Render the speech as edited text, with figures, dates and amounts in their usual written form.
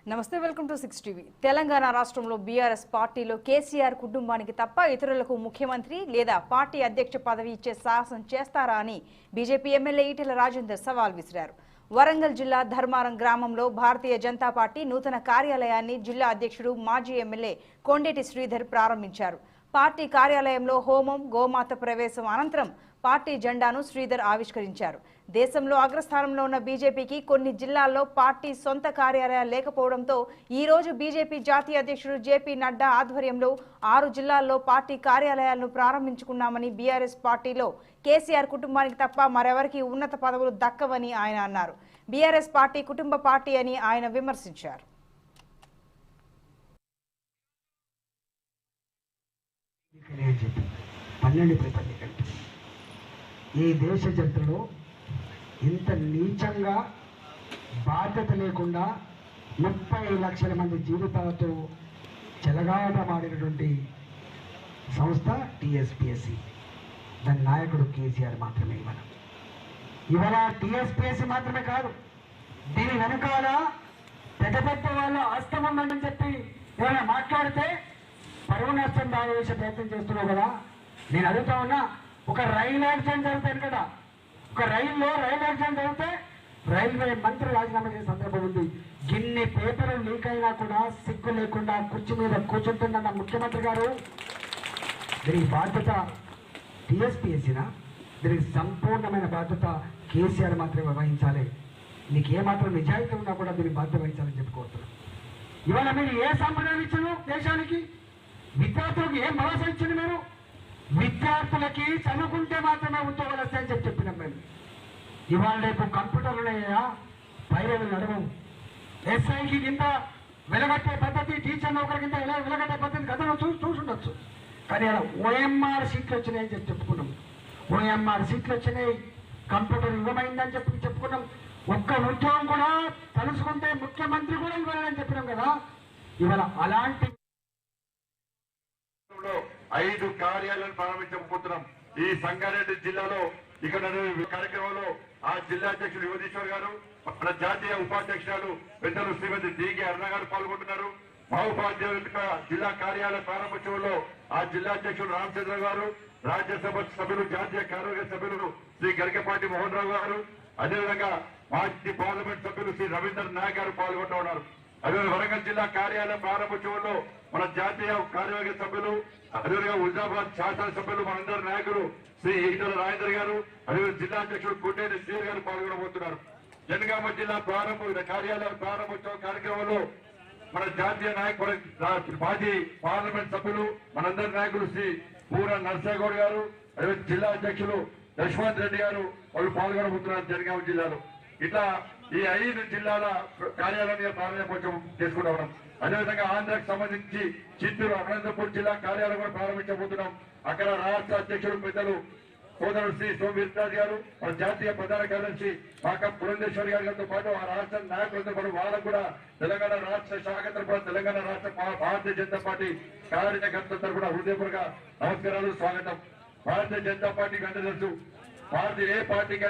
నమస్తే, welcome to 6 TV. Telangana రాష్ట్రంలో BRS పార్టీలో కేసీఆర్ కుటుంబానికి తప్ప ఇతరులకు ముఖ్యమంత్రి లేదా పార్టీ అధ్యక్ష పదవి ఇచ్చే సాహసం చేస్తారా అని బీజేపీ ఎమ్మెల్యే ఈటెల రాజేందర్ సవాల్ విసిరారు. వరంగల్ జిల్లా ధర్మారం గ్రామంలో భారతీయ జనతా పార్టీ నూతన కార్యాలయాన్ని జిల్లా అధ్యక్షుడు మాజీ ఎమ్మెల్యే కొండేటి శ్రీధర్ ప్రారంభించారు. పార్టీ కార్యాలయంలో హోమం, గోమాత ప్రవేశం అనంతరం పార్టీ జెండాను శ్రీధర్ ఆవిష్కరించారు. దేశంలో అగ్రస్థానంలో ఉన్న బీజేపీకి కొన్ని జిల్లాల్లో పార్టీ సొంత కార్యాలయాలు లేకపోవడంతో ఈ రోజు బీజేపీ జాతీయ అధ్యక్షుడు జేపీ నడ్డా ఆధ్వర్యంలో 6 జిల్లాల్లో పార్టీ కార్యాలయాలను ప్రారంభించుకున్నామని, బీఆర్ఎస్ పార్టీలో కేసీఆర్ కుటుంబానికి తప్ప మరెవరికి ఉన్నత పదవులు దక్కవని ఆయన అన్నారు. బీఆర్ఎస్ పార్టీ కుటుంబ పార్టీ అని ఆయన విమర్శించారు. ఈ దేశ చరిత్రలో ఇంత నీచంగా బాధ్యత లేకుండా 30 లక్షల మంది జీవితాలతో చెలగాటమాడినటువంటి సంస్థ టీఎస్పీఎస్సీ. దాని నాయకుడు కేసీఆర్ మాత్రమే. ఇవాళ టీఎస్పీఎస్సీ మాత్రమే కాదు, దీని వెనకాల పెద్ద పెద్ద వాళ్ళ అస్తమందని చెప్పి ఏమైనా మాట్లాడితే పరువు నష్టం దాగవేసే ప్రయత్నం చేస్తున్నావు కదా. నేను అడుగుతా ఉన్నా, ఒక రైలు యాక్సిడెంట్ జరుగుతాను కదా, ఒక రైల్లో రైలు యాక్సిడెంట్ జరిగితే రైల్వే మంత్రి రాజీనామా చేసే సందర్భం ఉంది. గిన్ని పేపర్లు లీక్ అయినా కూడా సిగ్గు లేకుండా కుర్చీ మీద కూర్చుంటున్న ముఖ్యమంత్రి గారు, దీనికి బాధ్యత టీఎస్పీఎస్సీనా? దీనికి సంపూర్ణమైన బాధ్యత కేసీఆర్ మాత్రమే వహించాలి. నీకు ఏమాత్రం నిజాయితీ ఉన్నా కూడా దీనికి బాధ్యత వహించాలని చెప్పుకోవచ్చున్నాను. ఇవాళ మీరు ఏ సంప్రదాయం ఇచ్చారు దేశానికి? విద్యార్థులకు ఏం భరోసా ఇచ్చింది మీరు? విద్యార్థులకి చదువుకుంటే మాత్రమే ఉద్యోగాలు వస్తాయని చెప్పినాం మేము. ఇవాళ రేపు కంప్యూటర్లు ఉన్నాయా, పైరేలు నడవవు. ఎస్ఐకి కింద వెలగట్టే పద్ధతి, టీచర్ నౌకరి కింద ఎలా వెలగట్టే పద్ధతి గతంలో చూసుండొచ్చు. కానీ అలా ఓఎంఆర్ సీట్లు వచ్చినాయని చెప్పుకున్నాం. ఓఎంఆర్ సీట్లు వచ్చినాయి, కంప్యూటర్ ఇవ్వమైందని చెప్పుకున్నాం. ఒక్క ఉద్యోగం కూడా తలుసుకుంటే ముఖ్యమంత్రి కూడా ఇవ్వాలని చెప్పినాం కదా. ఇవాళ అలాంటి 5 కార్యాలయాలను ప్రారంభించబోతున్నాం. ఈ సంగారెడ్డి జిల్లాలో ఇక్కడ కార్యక్రమంలో ఆ జిల్లా అధ్యక్షుడు యువదీశ్వర్ గారు, మన జాతీయ ఉపాధ్యక్షురాలు పెద్దలు శ్రీమతి డిగే అరుణ గారు పాల్గొంటున్నారు. మహోపాధ్యాయుల జిల్లా కార్యాలయ ప్రారంభోత్సవంలో ఆ జిల్లా అధ్యక్షుడు రామచంద్ర గారు, రాజ్యసభ సభ్యులు, జాతీయ కార్యవర్గ సభ్యులు శ్రీ గరికపాటి మోహన్ రావు గారు, అదేవిధంగా మాజీ పార్లమెంట్ సభ్యులు శ్రీ రవీంద్ర నాయక్ గారు పాల్గొంటూ ఉన్నారు. అదేవిధంగా వరంగల్ జిల్లా కార్యాలయ ప్రారంభోత్సవంలో మన జాతీయ కార్యవర్గ సభ్యులు, అదేవిధంగా హుజాబాద్ శాసనసభ్యులు, మనందరి నాయకులు శ్రీ ఈటెల రాజేందర్ గారు, అదేవిధంగా జిల్లా అధ్యక్షుడు కొండేటి శ్రీధర్ గారు పాల్గొనబోతున్నారు. జనగామ జిల్లా కార్యాలయ ప్రారంభోత్సవ కార్యక్రమంలో మన జాతీయ నాయకుడు, మాజీ పార్లమెంట్ సభ్యులు, మనందరి నాయకులు శ్రీ పూర నర్సాగౌడ్ గారు, అదేవిధంగా జిల్లా అధ్యక్షులు యశ్వంత్ రెడ్డి గారు వాళ్ళు పాల్గొనబోతున్నారు జనగామ జిల్లాలో. ఇట్లా ఈ 5 జిల్లాల కార్యాలయ ప్రారంభోత్సవం చేసుకుంటా ఉన్నాం. అదేవిధంగా ఆంధ్రాకు సంబంధించి చిత్తూరు, అనంతపూర్ జిల్లా కార్యాలయం కూడా ప్రారంభించబోతున్నాం. అక్కడ రాష్ట్ర అధ్యక్షుడు పెద్దలు సోదరుడు శ్రీ సోమవీర్రాజు గారు, మన జాతీయ ప్రధాన కార్యదర్శి పాక పురంధేశ్వరి గారితో పాటు ఆ రాష్ట్ర నాయకులతో పాటు వాళ్ళకు కూడా తెలంగాణ రాష్ట్ర శాఖ తరఫున తెలంగాణ రాష్ట్ర భారతీయ జనతా పార్టీ కార్యకర్తల తరఫున హృదయపూర్వక నమస్కారాలు, స్వాగతం. భారతీయ జనతా పార్టీకి అంటే తెలుసు, భారతీయ ఏ పార్టీకి